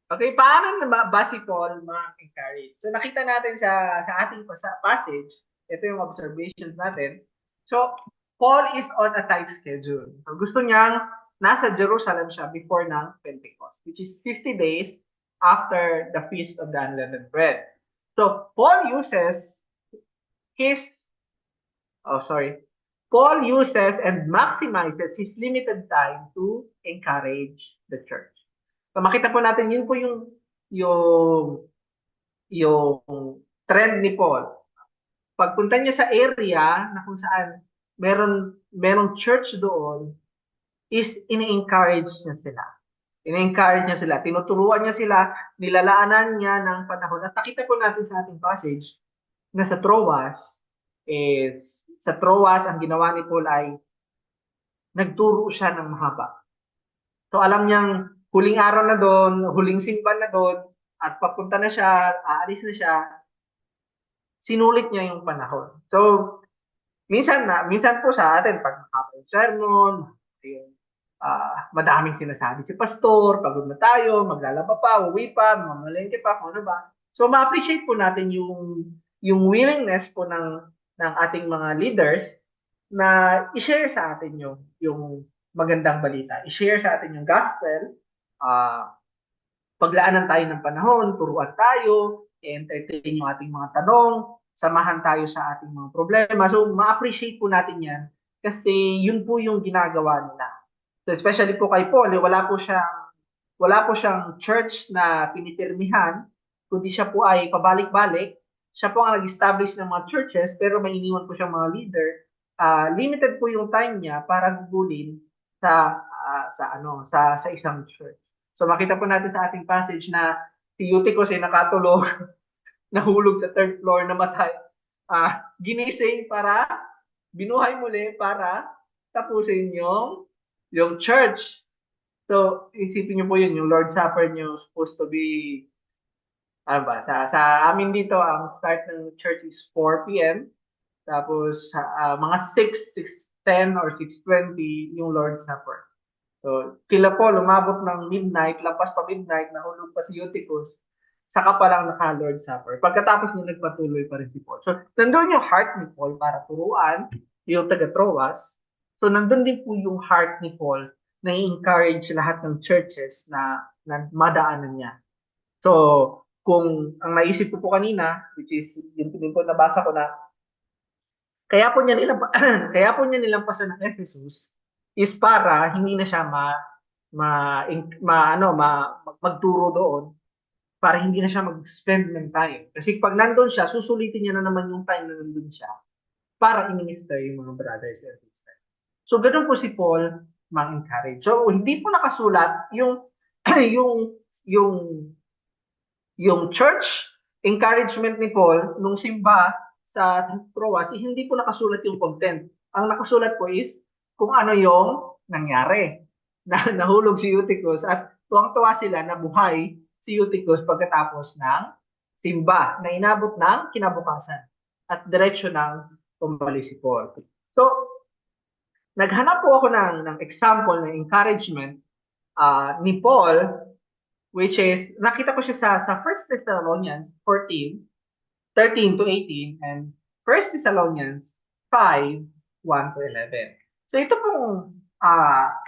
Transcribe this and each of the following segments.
Okay, paano na ba si Paul ma-encourage? So nakita natin sa ating passage, ito yung observations natin. So Paul is on a tight schedule. So gusto niyang nasa Jerusalem siya before ng Pentecost, which is 50 days after the Feast of the Unleavened Bread. So Paul uses his, oh sorry, Paul uses and maximizes his limited time to encourage the church. So makita po natin yun po yung yung trend ni Paul. Pagpunta niya sa area na kung saan merong church doon, is ini-encourage niya sila. Ini-encourage niya sila. Tinuturuan niya sila, nilalaanan niya ng panahon. At nakita po natin sa ating passage na sa Troas, ang ginawa ni Paul ay nagturo siya ng mahaba. So alam niyang huling araw na doon, huling simba na doon, at papunta na siya, aalis na siya, sinulit niya yung panahon. So, minsan po sa atin, pag makapa yung sermon, yung, madaming sinasabi si pastor, pagod na tayo, maglalaba pa, uwi pa, mamalengke pa, kung ano ba. So, ma-appreciate po natin yung willingness po ng ating mga leaders na i-share sa atin yung magandang balita. I-share sa atin yung gospel, uh, paglaanan tayo ng panahon, turuan tayo, entertain yung ating mga tanong, samahan tayo sa ating mga problema. So, ma-appreciate po natin yan kasi yun po yung ginagawa nila. So, especially po kay Paul, wala po siyang church na pinipirmihan, kundi siya po ay pabalik-balik. Siya po ang nag-establish ng mga churches, pero may iniwan po siyang mga leader. Limited po yung time niya para gugulin sa isang church. So makita po natin sa ating passage na si Eutychus ay nakatulog, nahulog sa third floor, namatay. Ginising para binuhay muli para tapusin yung church. So, isipin niyo po yun, yung Lord's Supper niyo supposed to be, ano ba, sa amin dito, ang start ng church is 4 p.m. Tapos, mga 6:10 or 6:20 yung Lord's Supper. So, kila po, lumabot ng midnight, lampas pa midnight, nahulog pa si Eutychus, saka pa lang naka-Lord's Supper. Pagkatapos niya, nagpatuloy pa rin si Paul. So, nandun yung heart ni Paul para turuan yung taga-Troas. So, nandun din po yung heart ni Paul na i-encourage lahat ng churches na madaanan niya. So, kung ang naisip ko po kanina, which is yung din po nabasa ko na kaya po niya kaya po niya nilampasan ng Ephesus is para hindi na siya ma, magturo doon para hindi na siya mag-spend ng time. Kasi pag nandun siya, susulitin niya na naman yung time na nandun siya para i-minister yung mga brothers and sisters. So, ganun po si Paul ma-encourage. So, hindi po nakasulat yung yung yung yung church encouragement ni Paul nung simba sa Troas, hindi po nakasulat yung content. Ang nakasulat po is kung ano yung nangyari. Nahulog si Eutychus at tuwang-tuwa sila na buhay si Eutychus pagkatapos ng simba na inabot ng kinabukasan at diretsyo ng tumbali si Paul. So, naghanap po ako ng example ng encouragement ni Paul, which is, nakita ko siya sa 1 Thessalonians 14, 13 to 18, and 1 Thessalonians 5, 1 to 11. So ito pong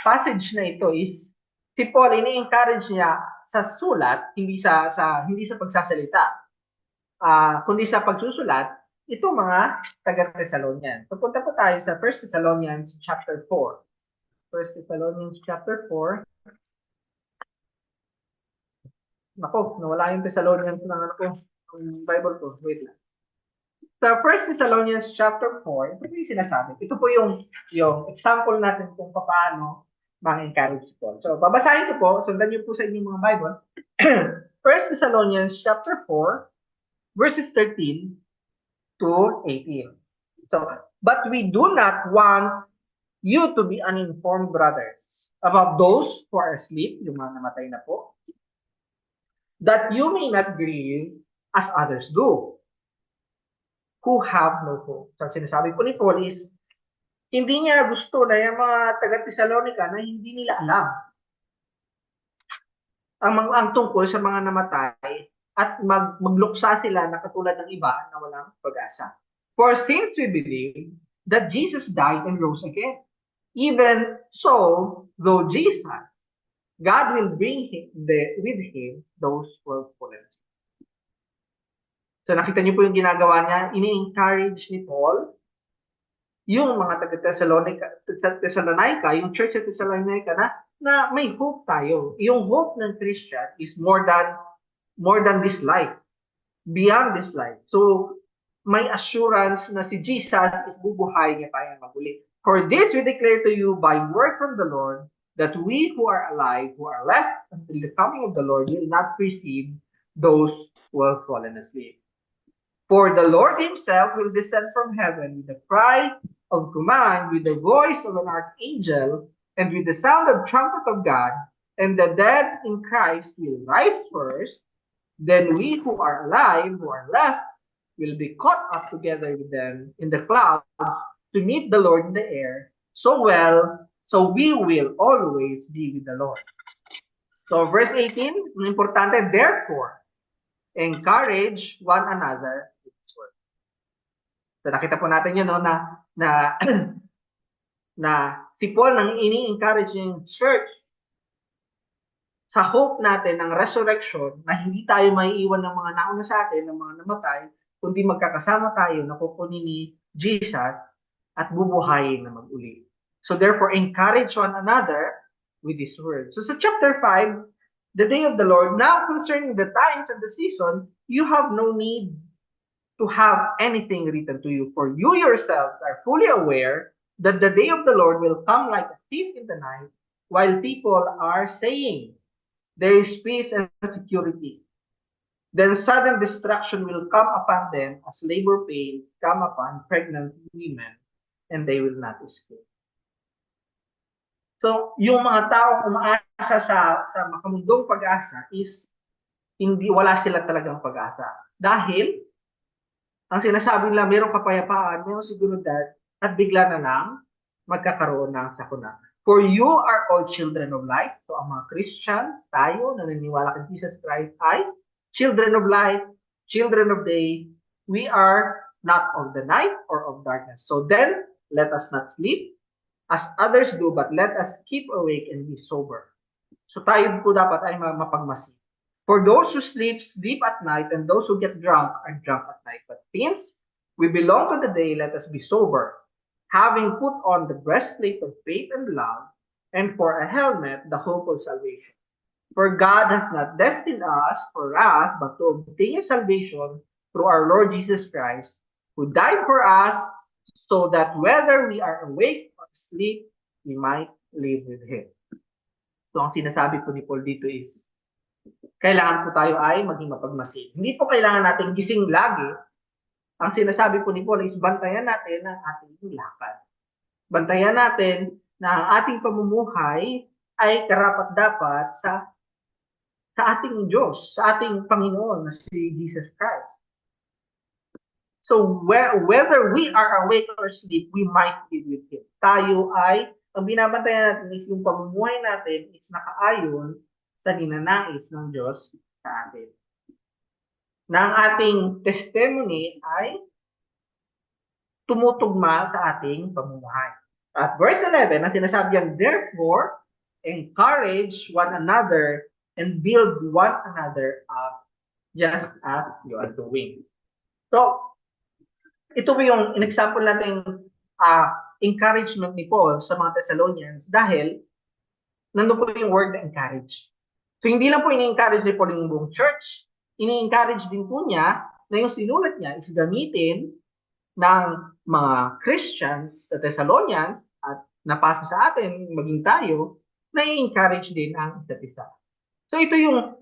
passage na ito is, si Paul, ini-encourage niya sa sulat, hindi sa pagsasalita, kundi sa pagsusulat, ito mga taga-Thessalonian. So punta po tayo sa 1 Thessalonians chapter 4. 1 Thessalonians chapter 4. Nako, nawala yung Thessalonians ng ano ko, ng Bible ko. Wait lang. Sa 1 Thessalonians chapter 4, ito po yung sinasabi. Ito po yung example natin kung paano ma-encourage si Paul. So, babasahin ko po, sundan niyo po sa inyong mga Bible. 1 Thessalonians chapter 4, verses 13 to 18. So, but we do not want you to be uninformed, brothers, about those who are asleep, yung mga namatay na po, that you may not grieve as others do, who have no hope. So, sinasabi po ni Paul is, hindi niya gusto na yung mga taga-Thessalonica na hindi nila alam ang tungkol sa mga namatay at magluksa sila na katulad ng iba na walang pag-asa. For since we believe that Jesus died and rose again, even so, though Jesus, God will bring with him those who are fallen. So nakita niyo po yung ginagawa niya, ini-encourage ni Paul yung mga taga-Thessalonica, yung church sa Thessalonica na may hope tayo. Yung hope ng Christian is more than this life, beyond this life. So may assurance na si Jesus is bubuhay niya tayo maguli. For this we declare to you by word from the Lord that we who are alive, who are left until the coming of the Lord, will not precede those who have fallen asleep. For the Lord himself will descend from heaven with a cry of command, with the voice of an archangel, and with the sound of trumpet of God, and the dead in Christ will rise first. Then we who are alive, who are left, will be caught up together with them in the clouds to meet the Lord in the air. So we will always be with the Lord. So verse 18, importante, therefore, encourage one another with this word. So nakita po natin yun, no, na na si Paul nang ini-encourage yung church sa hope natin ng resurrection na hindi tayo maiiwan ng mga nauna sa atin, ng mga namatay, kundi magkakasama tayo na kukunin ni Jesus at bubuhayin na mag-uli. So therefore, encourage one another with this word. So sa chapter 5, the day of the Lord, now concerning the times and the season, you have no need to have anything written to you, for you yourselves are fully aware that the day of the Lord will come like a thief in the night, while people are saying, there is peace and security. Then sudden destruction will come upon them as labor pains come upon pregnant women, and they will not escape. So, yung mga taong umaasa sa makamundong pag-asa is wala sila talagang pag-asa. Dahil, ang sinasabi nila, mayroong kapayapaan, mayroong seguridad, at bigla na lang magkakaroon ng sakuna. For you are all children of light. So ang mga Christian, tayo, na naniniwala kay Jesus Christ ay children of light, children of day. We are not of the night or of darkness. So then, let us not sleep as others do, but let us keep awake and be sober. So tayo po dapat ay mapagmasid. For those who sleep at night, and those who get drunk are drunk at night. But since we belong to the day, let us be sober, having put on the breastplate of faith and love, and for a helmet, the hope of salvation. For God has not destined us for wrath, but to obtain salvation through our Lord Jesus Christ, who died for us, so that whether we are awake or asleep, we might live with Him. So ang sinasabi po ni Paul dito is, kailangan po tayo ay maging mapagmasid. Hindi po kailangan natin gising lagi. Ang sinasabi po ni Paul is bantayan natin ang ating lakad. Bantayan natin na ang ating pamumuhay ay karapat-dapat sa ating Diyos, sa ating Panginoon na si Jesus Christ. So whether we are awake or asleep, we might be with Him. Tayo ay, ang binabantayan natin is yung pamumuhay natin is nakaayon sa ninanais ng Diyos sa atin. Na ang ating testimony ay tumutugma sa ating pamumuhay. At verse 11, ang sinasabi yan, therefore, encourage one another and build one another up just as you are doing. So, ito po yung in-example natin encouragement ni Paul sa mga Thessalonians dahil nandun po yung word na encourage. So, hindi lang po ini-encourage ni Paul yung buong church, ini-encourage din po niya na yung sinulat niya is gamitin ng mga Christians sa Thessalonians at napasa sa atin, maging tayo, na i-encourage din ang isa't isa. So, ito yung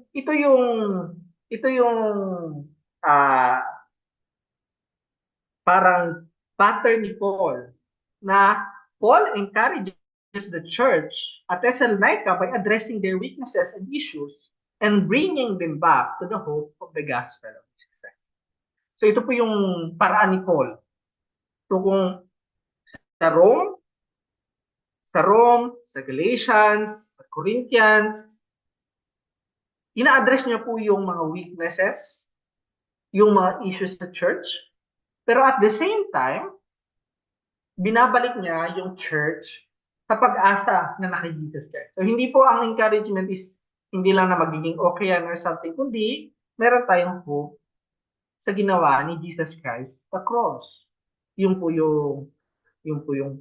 parang pattern ni Paul na Paul encourages the church at Thessalonica by addressing their weaknesses and issues and bringing them back to the hope of the gospel of Jesus Christ. So ito po yung paraan ni Paul. So kung sa Rome, sa Galatians, sa Corinthians, ina-address niya po yung mga weaknesses, yung mga issues sa church, pero at the same time, binabalik niya yung church sa pag-asa na naka Jesus Christ. So hindi po ang encouragement is hindi lang na magiging okay yan or something, kundi meron tayong hope sa ginawa ni Jesus Christ sa cross. Yung po yung yung po yung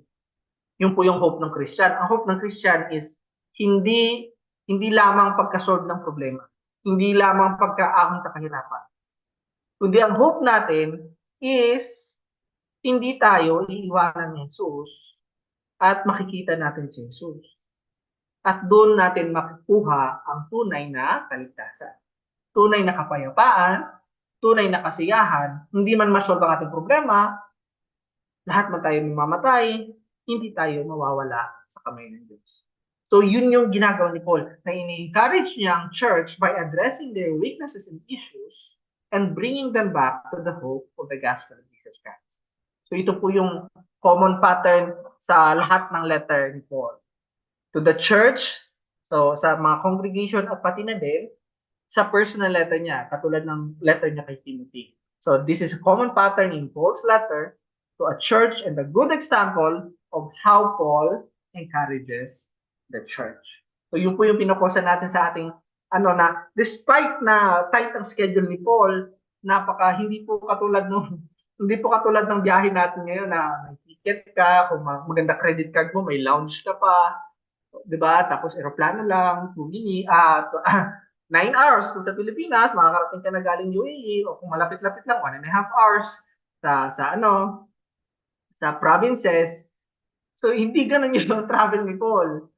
yung po yung hope ng Christian. Ang hope ng Christian is hindi hindi lamang pagka-solve ng problema, hindi lamang pagkaahon sa kahirapan. Kundi ang hope natin is hindi tayo iiwanan ni Jesus at makikita natin si Jesus. At doon natin makukuha ang tunay na kaligtasan. Tunay na kapayapaan, tunay na kasiyahan, hindi man masolve ang ating problema, lahat man tayo mamamatay, hindi tayo mawawala sa kamay ng Diyos. So yun yung ginagawa ni Paul, na ini-encourage niya ang church by addressing their weaknesses and issues and bringing them back to the hope of the gospel of Jesus Christ. So ito po yung common pattern sa lahat ng letter ni Paul. To the church, so sa mga congregation at pati na din sa personal letter niya, katulad ng letter niya kay Timothy. So this is a common pattern in Paul's letter to a church and a good example of how Paul encourages the church. So yun po yung pinukusa natin sa ating na despite na tight ang schedule ni Paul, hindi po katulad hindi po katulad ng biyahe natin ngayon na may ticket ka, kung maganda credit card mo, may lounge ka pa, 'di ba? Tapos eroplano lang, 9 hours kung sa Pilipinas, makakarating ka na galing UAE, o kung malapit-lapit lang, 1.5 hours sa provinces. So, hindi ganun yung travel ni Paul.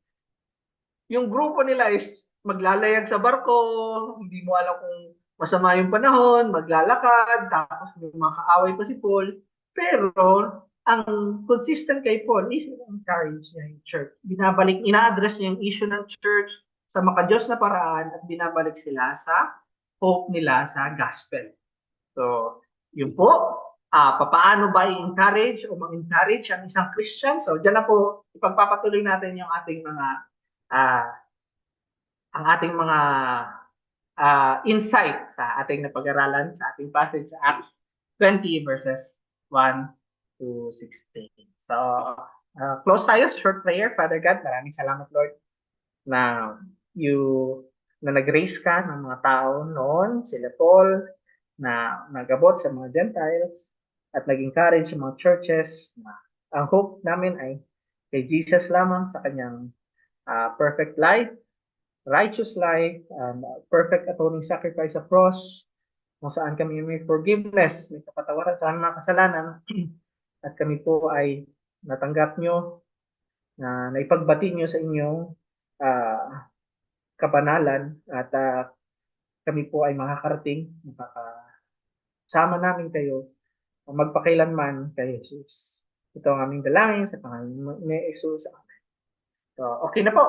Yung grupo nila is maglalayag sa barko, hindi mo alam kung masama yung panahon, maglalakad, tapos may mga kaaway pa si Paul. Pero, ang consistent kay Paul is encourage niya yung church. Ina-address niya yung issue ng church sa makadiyos na paraan at binabalik sila sa hope nila sa gospel. So, yun po. Paano ba i-encourage o ma-encourage ang isang Christian? So, dyan na po ipagpapatuloy natin yung ating mga uh, insight sa ating napag-aralan sa ating passage sa Acts 20 verses 1 to 16. So, close tayo, short prayer. Father God, maraming salamat, Lord, na nag-raise ka ng mga tao noon, sila Paul, na nagabot sa mga Gentiles at nag-encourage sa mga churches na ang hope namin ay kay Jesus lamang sa kanyang perfect life, righteous life, perfect atoning sacrifice sa cross, kung saan kami may forgiveness, may kapatawaran sa mga kasalanan, at kami po ay natanggap nyo, na naipagbati nyo sa inyong kapanalan, at kami po ay makakarating, makakasama namin kayo, magpakailanman kay Jesus. Ito ang aming dalangin sa pangalan ni Jesus. So, okay na po.